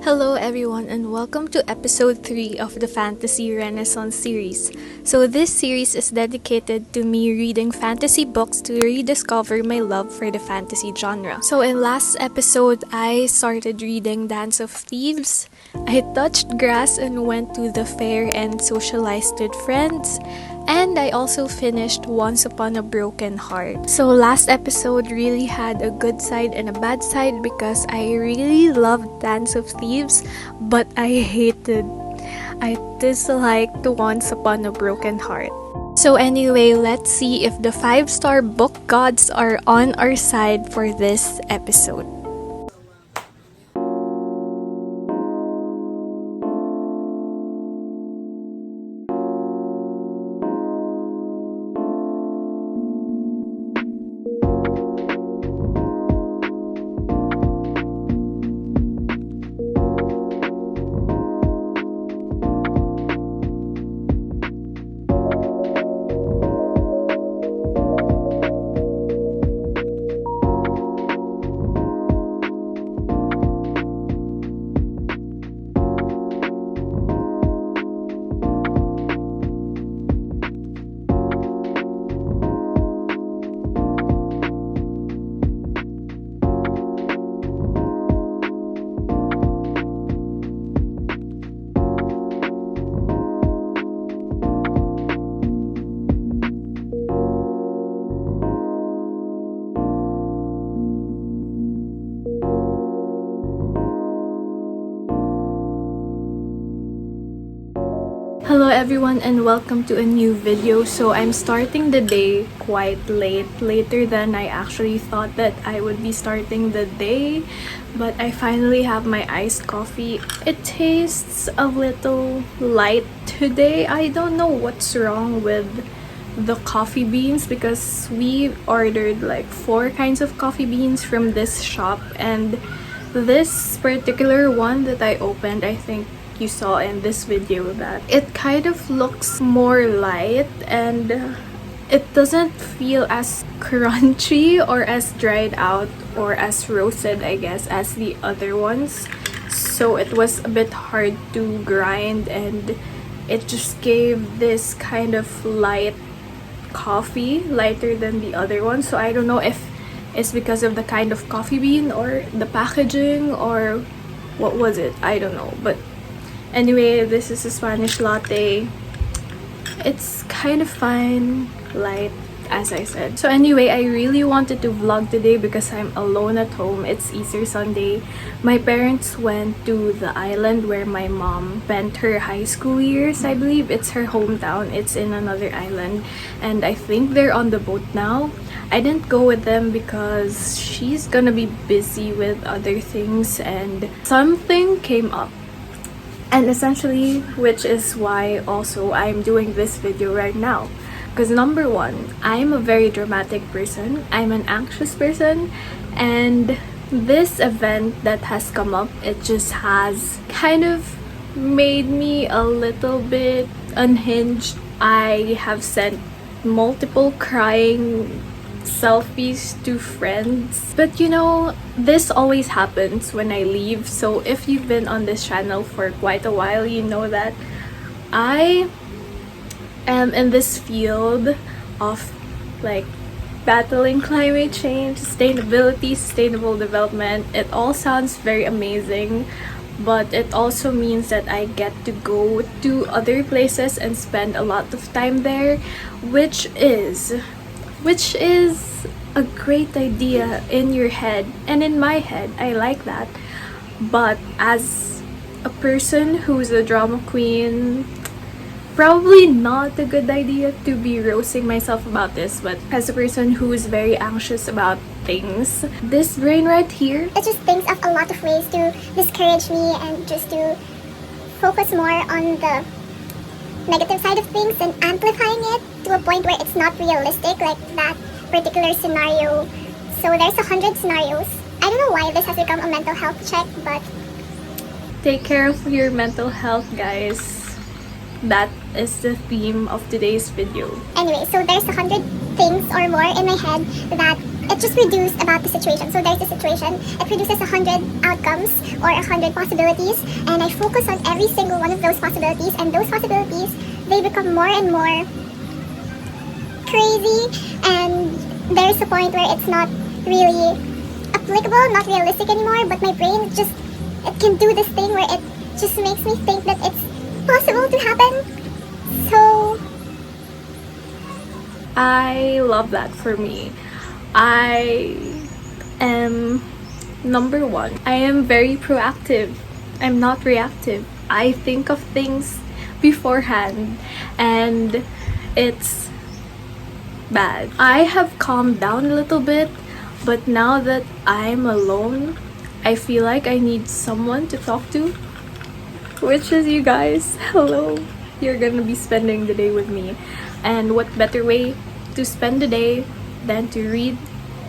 Hello everyone and welcome to episode 3 of the Fantasy Renaissance series. So this series is dedicated to me reading fantasy books to rediscover my love for the fantasy genre. So in last episode, I started reading Dance of Thieves. I touched grass and went to the fair and socialized with friends. And I also finished Once Upon a Broken Heart. So last episode really had a good side and a bad side because I really loved Dance of Thieves, but I disliked Once Upon a Broken Heart. So anyway, let's see if the 5-star book gods are on our side for this episode. Hello everyone and welcome to a new video. So I'm starting the day quite later than I actually thought that I would be starting the day, but I finally have my iced coffee. It tastes a little light today. I don't know what's wrong with the coffee beans because we ordered like 4 kinds of coffee beans from this shop, and this particular one that I opened, I think you saw in this video that it kind of looks more light and it doesn't feel as crunchy or as dried out or as roasted, I guess, as the other ones. So it was a bit hard to grind and it just gave this kind of light coffee, lighter than the other one. So I don't know if it's because of the kind of coffee bean or the packaging or what was it, I don't know. But anyway, this is a Spanish latte. It's kind of fine, light, as I said. So anyway, I really wanted to vlog today because I'm alone at home. It's Easter Sunday. My parents went to the island where my mom spent her high school years, I believe. It's her hometown. It's in another island. And I think they're on the boat now. I didn't go with them because she's gonna be busy with other things and something came up. And essentially, which is why also I'm doing this video right now. Because number one, I'm a very dramatic person. I'm an anxious person. And this event that has come up, it just has kind of made me a little bit unhinged. I have sent multiple crying selfies to friends, but you know, this always happens when I leave. So if you've been on this channel for quite a while, you know that I am in this field of like battling climate change, sustainability, sustainable development. It all sounds very amazing, but it also means that I get to go to other places and spend a lot of time there, which is a great idea in your head and in my head. I like that. But as a person who's a drama queen, probably not a good idea to be roasting myself about this, but as a person who is very anxious about things, this brain right here, it just thinks of a lot of ways to discourage me and just to focus more on the negative side of things and amplifying it to a point where it's not realistic, like that particular scenario. So there's 100 scenarios. I don't know why this has become a mental health check, but take care of your mental health, guys. That is the theme of today's video. Anyway, so there's 100 things or more in my head that it just reduced about the situation. So there's a situation, it produces 100 outcomes or 100 possibilities, and I focus on every single one of those possibilities, and those possibilities, they become more and more crazy, and there's a point where it's not really applicable, not realistic anymore, but my brain just, it can do this thing where it just makes me think that it's possible to happen. So I love that for me. I am number one. I am very proactive. I'm not reactive. I think of things beforehand, and it's bad. I have calmed down a little bit, but now that I'm alone, I feel like I need someone to talk to, which is you guys. Hello. You're gonna be spending the day with me. And what better way to spend the day than to read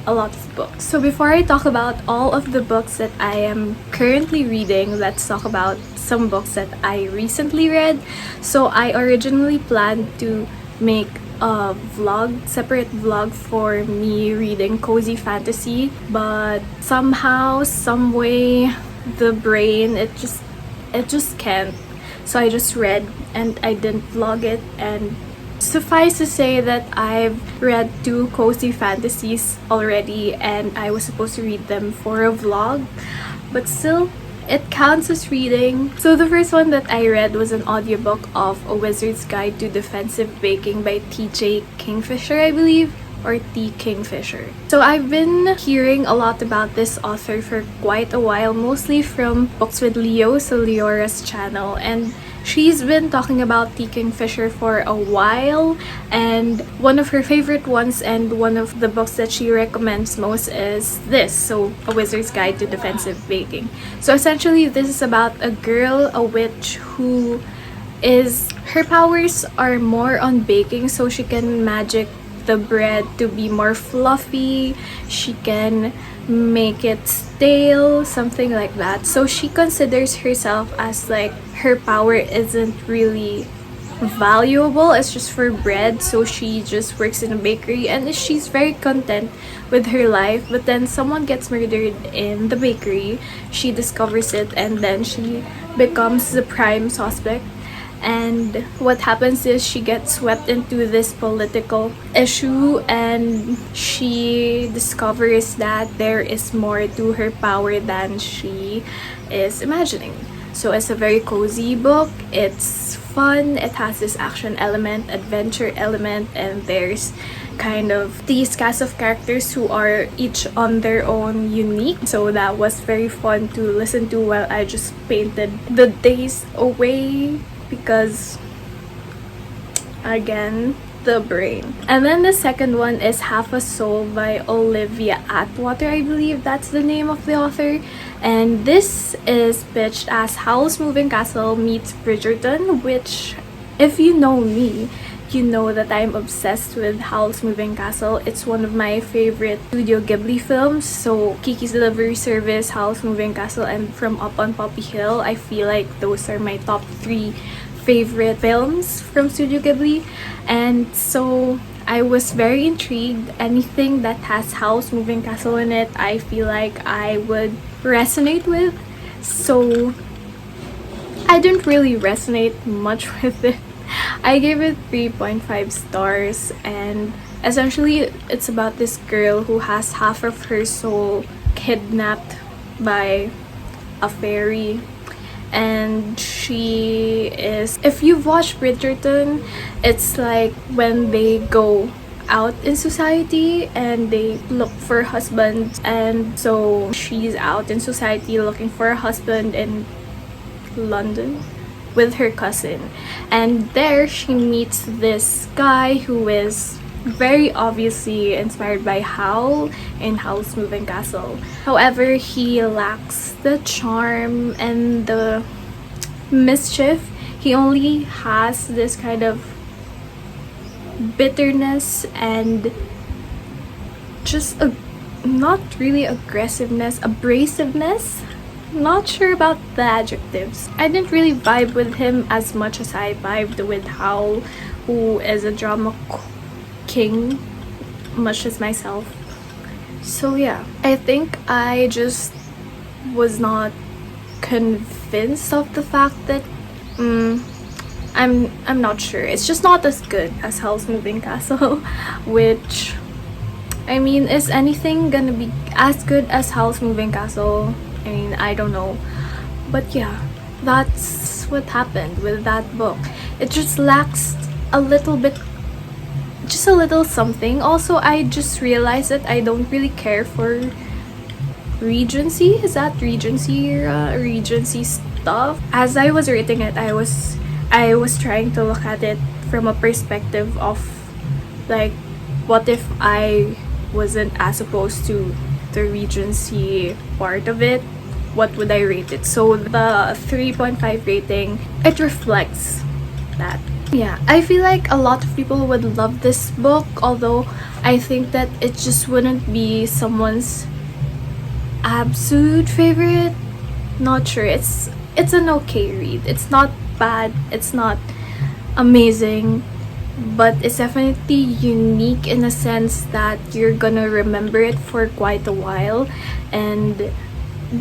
a lot of books. So before I talk about all of the books that I am currently reading, let's talk about some books that I recently read. So I originally planned to make a separate vlog for me reading cozy fantasy, but somehow, some way, the brain, it just can't. So I just read and I didn't vlog it, and suffice to say that I've read 2 cozy fantasies already, and I was supposed to read them for a vlog, but still, it counts as reading. So the first one that I read was an audiobook of A Wizard's Guide to Defensive Baking by T.J. Kingfisher, I believe, or T. Kingfisher. So I've been hearing a lot about this author for quite a while, mostly from Books with Leo, so Leora's channel, and she's been talking about T. Kingfisher for a while, and one of her favorite ones and one of the books that she recommends most is this, so A Wizard's Guide to Defensive Baking. So essentially, this is about a girl, a witch, who is, her powers are more on baking, so she can magic the bread to be more fluffy, she can make it stale, something like that. So she considers herself as like, her power isn't really valuable, it's just for bread, so she just works in a bakery and she's very content with her life. But then someone gets murdered in the bakery, she discovers it, and then she becomes the prime suspect. And what happens is she gets swept into this political issue, and she discovers that there is more to her power than she is imagining. So it's a very cozy book, it's fun, it has this action element, adventure element, and there's kind of these cast of characters who are each on their own unique. So that was very fun to listen to while I just painted the days away, because again, the brain. And then the second one is Half a Soul by Olivia Atwater, I believe that's the name of the author. And this is pitched as Howl's Moving Castle meets Bridgerton, which, if you know me, you know that I'm obsessed with Howl's Moving Castle. It's one of my favorite Studio Ghibli films. So Kiki's Delivery Service, Howl's Moving Castle, and From Up on Poppy Hill, I feel like those are my top 3 favorite films from Studio Ghibli. And so I was very intrigued. Anything that has Howl's Moving Castle in it, I feel like I would resonate with. So I didn't really resonate much with it. I gave it 3.5 stars, and essentially it's about this girl who has half of her soul kidnapped by a fairy. And she is, if you've watched Bridgerton, it's like when they go out in society and they look for husbands, and so she's out in society looking for a husband in London with her cousin, and there she meets this guy who is very obviously inspired by Howl in Howl's Moving Castle. However, he lacks the charm and the mischief. He only has this kind of bitterness and just not really aggressiveness, abrasiveness. Not sure about the adjectives. I didn't really vibe with him as much as I vibed with Howl, who is a drama king, much as myself. So yeah, I think I just was not convinced of the fact that I'm not sure. It's just not as good as Howl's Moving Castle, which, I mean, is anything gonna be as good as Howl's Moving Castle? I mean, I don't know. But yeah, that's what happened with that book. It just lacks a little bit, just a little something. Also, I just realized that I don't really care for Regency. Is that Regency era? Regency stuff? As I was reading it, I was trying to look at it from a perspective of like, what if I wasn't as opposed to the Regency part of it? What would I rate it? So the 3.5 rating, it reflects that. Yeah, I feel like a lot of people would love this book, although I think that it just wouldn't be someone's absolute favorite. Not sure. It's an okay read. It's not bad, it's not amazing, but it's definitely unique in a sense that you're gonna remember it for quite a while. And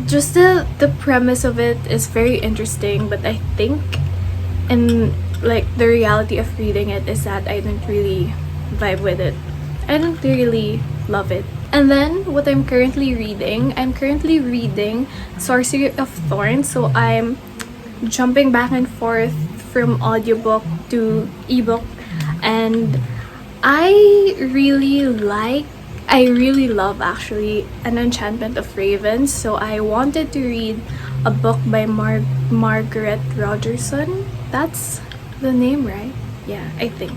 just the premise of it is very interesting, but I think in like the reality of reading it is that I didn't really vibe with it. I didn't really love it. And then what I'm currently reading Sorcery of Thorns. So I'm jumping back and forth from audiobook to ebook, and I really love actually An Enchantment of Ravens. So I wanted to read a book by Margaret Rogerson. That's the name, right? Yeah, I think.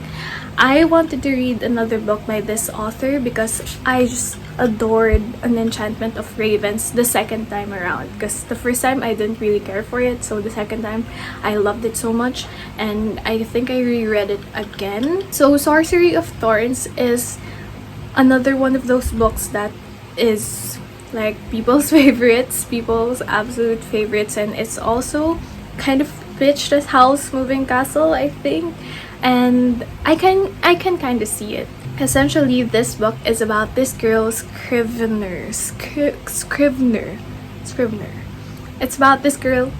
I wanted to read another book by this author because I just adored An Enchantment of Ravens the second time around. Because the first time I didn't really care for it, so the second time I loved it so much, and I think I reread it again. So Sorcery of Thorns is another one of those books that is like people's absolute favorites, and it's also kind of pitched as Howl's Moving Castle, I think. And I can kind of see it. Essentially, this book is about this girl, Scrivener. It's about this girl,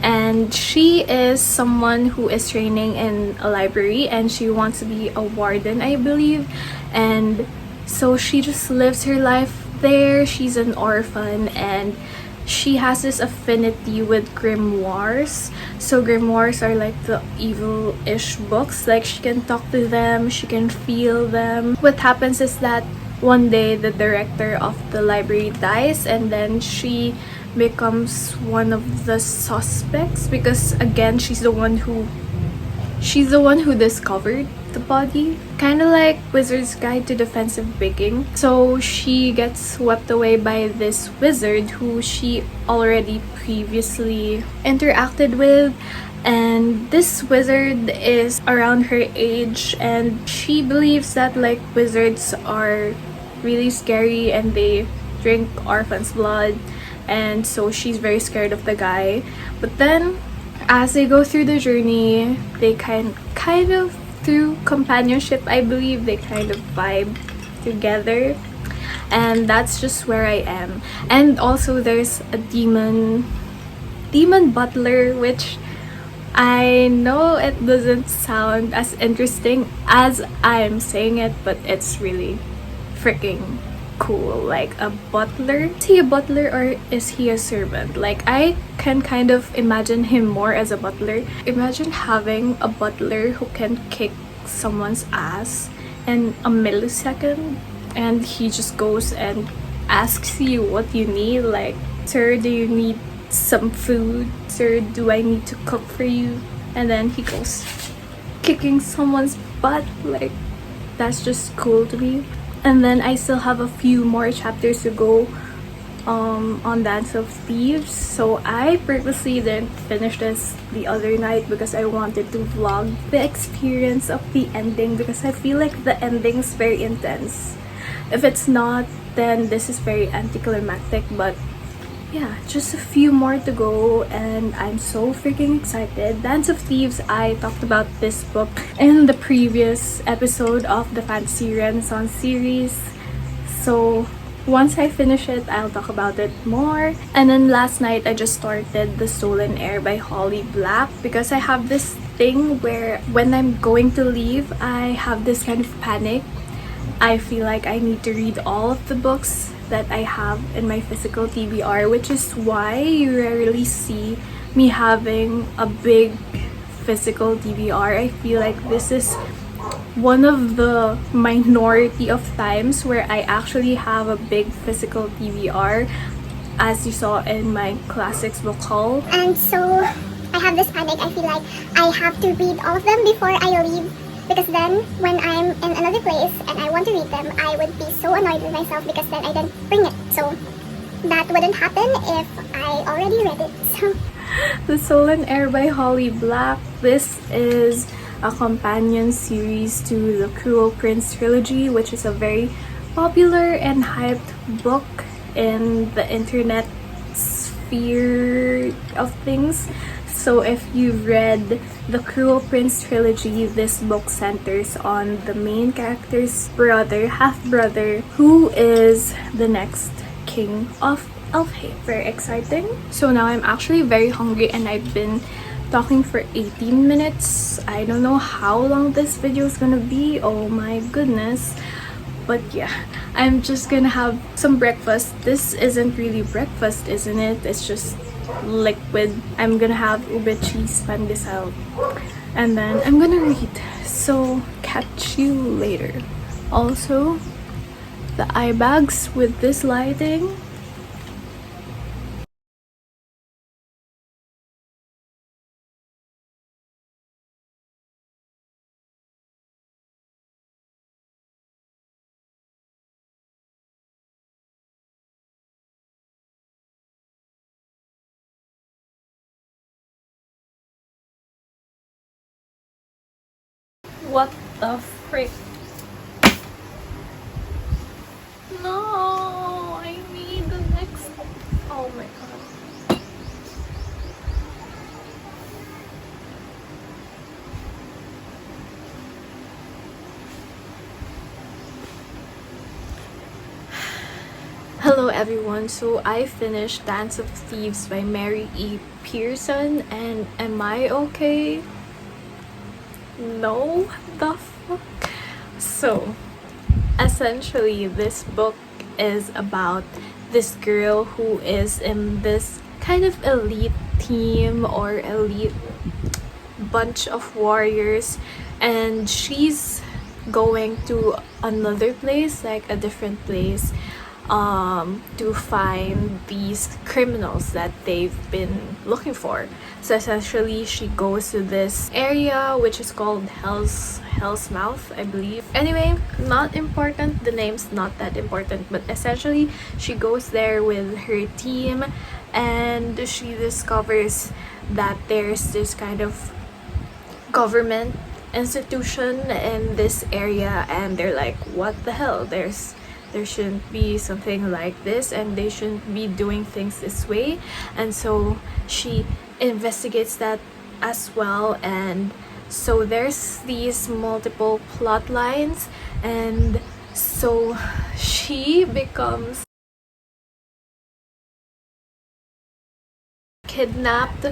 and she is someone who is training in a library, and she wants to be a warden, I believe. And so she just lives her life there. She's an orphan, and she has this affinity with grimoires. So grimoires are like the evil-ish books. Like, she can talk to them, she can feel them. What happens is that one day the director of the library dies, and then she becomes one of the suspects because, again, she's the one who discovered the body. Kind of like Wizard's Guide to Defensive Baking. So she gets swept away by this wizard who she already previously interacted with. And this wizard is around her age, and she believes that like wizards are really scary and they drink orphans' blood, and so she's very scared of the guy. But then as they go through the journey, they kind of through companionship, I believe, they kind of vibe together, and that's just where I am. And also there's a demon butler, which I know it doesn't sound as interesting as I'm saying it, but it's really freaking cool. Like, a butler, is he a butler or is he a servant? Like, I can kind of imagine him more as a butler. Imagine having a butler who can kick someone's ass in a millisecond, and he just goes and asks you what you need. Like, sir, do you need some food? Sir, do I need to cook for you? And then he goes kicking someone's butt. Like, that's just cool to me. And then I still have a few more chapters to go on Dance of Thieves. So I purposely didn't finish this the other night because I wanted to vlog the experience of the ending, because I feel like the ending is very intense. If it's not, then this is very anticlimactic. But yeah, just a few more to go, and I'm so freaking excited. Dance of Thieves, I talked about this book in the previous episode of the Fantasy Renaissance series. So once I finish it, I'll talk about it more. And then last night, I just started The Soul in Air by Holly Black because I have this thing where when I'm going to leave, I have this kind of panic. I feel like I need to read all of the books that I have in my physical TBR, which is why you rarely see me having a big physical TBR. I feel like this is one of the minority of times where I actually have a big physical TBR, as you saw in my classics book haul. And so I have this panic. I feel like I have to read all of them before I leave, because then when I'm in another place and I want to read them, I would be so annoyed with myself because then I didn't bring it. So that wouldn't happen if I already read it. So The Soul in Air by Holly Black. This is a companion series to the Cruel Prince trilogy, which is a very popular and hyped book in the internet sphere of things. So if you've read the Cruel Prince trilogy, this book centers on the main character's brother, half-brother, who is the next king of Elfhame. Very exciting. So now I'm actually very hungry and I've been talking for 18 minutes. I don't know how long this video is gonna be. Oh my goodness. But yeah, I'm just gonna have some breakfast. This isn't really breakfast, isn't it? It's just liquid. I'm gonna have ube cheese pandesal. And then I'm gonna read. So catch you later. Also, the eye bags with this lighting. What the frick? No, I need the next. Oh my god. Hello everyone, so I finished Dance of Thieves by Mary E. Pearson, and am I okay? No? The fuck? So, essentially this book is about this girl who is in this kind of elite team or elite bunch of warriors, and she's going to another place, like a different place, to find these criminals that they've been looking for. So essentially she goes to this area which is called Hell's Mouth, I believe. Anyway, not important, the name's not that important, but essentially she goes there with her team and she discovers that there's this kind of government institution in this area, and they're like, what the hell, there shouldn't be something like this and they shouldn't be doing things this way. And so she investigates that as well, and so there's these multiple plot lines, and so she becomes kidnapped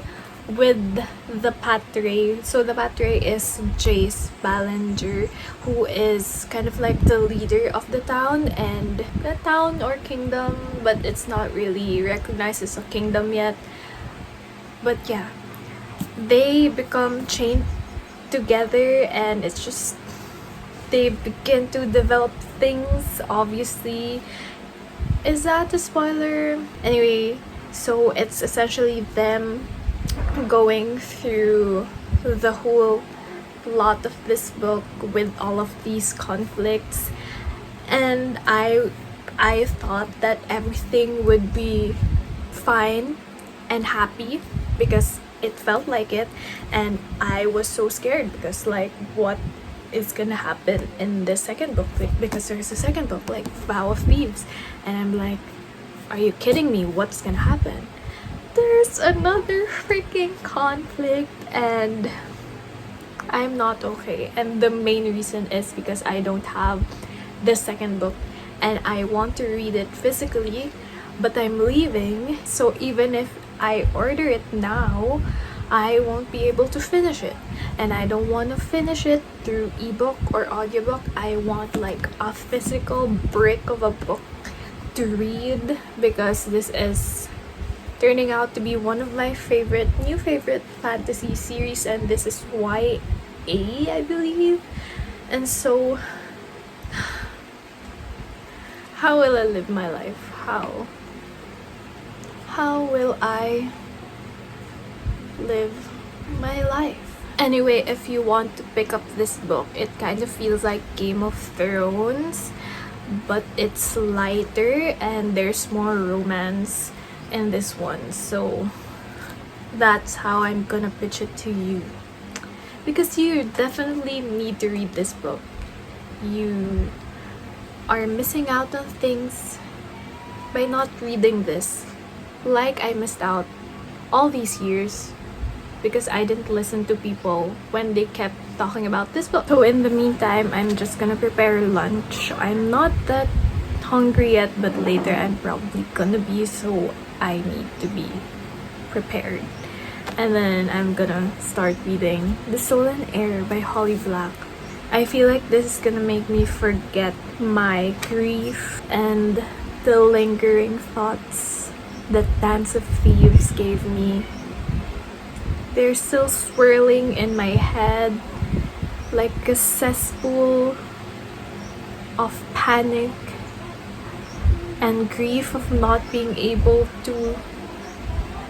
with the Patre. So the Patre is Jace Ballinger, who is kind of like the leader of the town, and the town or kingdom, but it's not really recognized as a kingdom yet. But yeah, they become chained together, and it's just they begin to develop things. Obviously, is that a spoiler? Anyway, so it's essentially them going through the whole plot of this book with all of these conflicts, and I thought that everything would be fine and happy because it felt like it, and I was so scared because like what is gonna happen in the second book, because there's a second book like Vow of Thieves, and I'm like, are you kidding me? What's gonna happen? There's another freaking conflict and I'm not okay, and the main reason is because I don't have the second book and I want to read it physically, but I'm leaving, so even if I order it now, I won't be able to finish it. And I don't want to finish it through ebook or audiobook. I want like a physical brick of a book to read, because this is turning out to be one of my new favorite fantasy series, and this is YA, I believe. And so, how will I live my life? How will I live my life? Anyway, if you want to pick up this book, it kind of feels like Game of Thrones, but it's lighter and there's more romance in this one. So that's how I'm gonna pitch it to you, because you definitely need to read this book. You are missing out on things by not reading this, like I missed out all these years because I didn't listen to people when they kept talking about this book. So in the meantime, I'm just gonna prepare lunch. I'm not that hungry yet, but later I'm probably gonna be, so I need to be prepared. And then I'm gonna start reading The Soul and Air by Holly Black. I feel like this is gonna make me forget my grief and the lingering thoughts that Dance of Thieves gave me. They're still swirling in my head like a cesspool of panic and grief of not being able to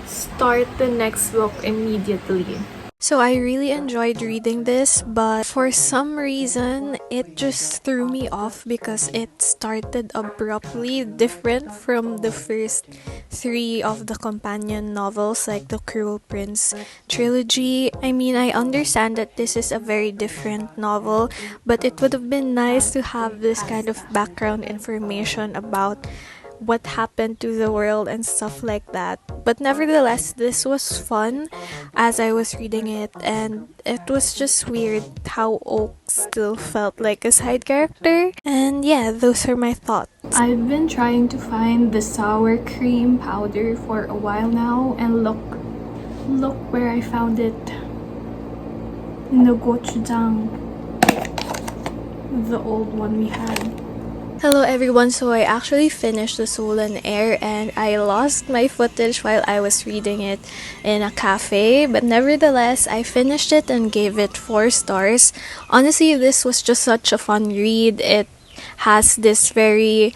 start the next book immediately. So I really enjoyed reading this, but for some reason it just threw me off because it started abruptly, different from the first 3 of the companion novels, like the Cruel Prince trilogy. I mean, I understand that this is a very different novel, but it would have been nice to have this kind of background information about what happened to the world and stuff like that. But nevertheless, this was fun as I was reading it, and it was just weird how Oak still felt like a side character. And yeah, those are my thoughts. I've been trying to find the sour cream powder for a while now, and look where I found it. In the gochujang, the old one we had. Hello everyone, so I actually finished The Soul and Air, and I lost my footage while I was reading it in a cafe, but nevertheless I finished it and gave it 4 stars. Honestly, this was just such a fun read. It has this very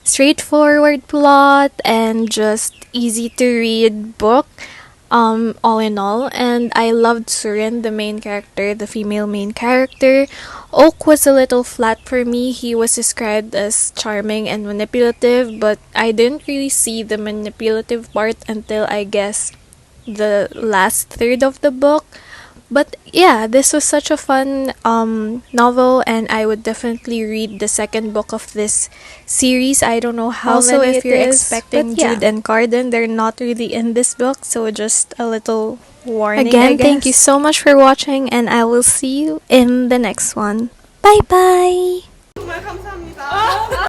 straightforward plot and just easy to read book, all in all. And I loved Surin, the main character, the female main character. Oak was a little flat for me. He was described as charming and manipulative, but I didn't really see the manipulative part until, I guess, the last third of the book. But yeah, this was such a fun novel, and I would definitely read the second book of this series. I don't know how also many if you're expecting Jude and Carden, they're not really in this book, so just a little warning. Again, thank you so much for watching, and I will see you in the next one. Bye bye. 정말 감사합니다.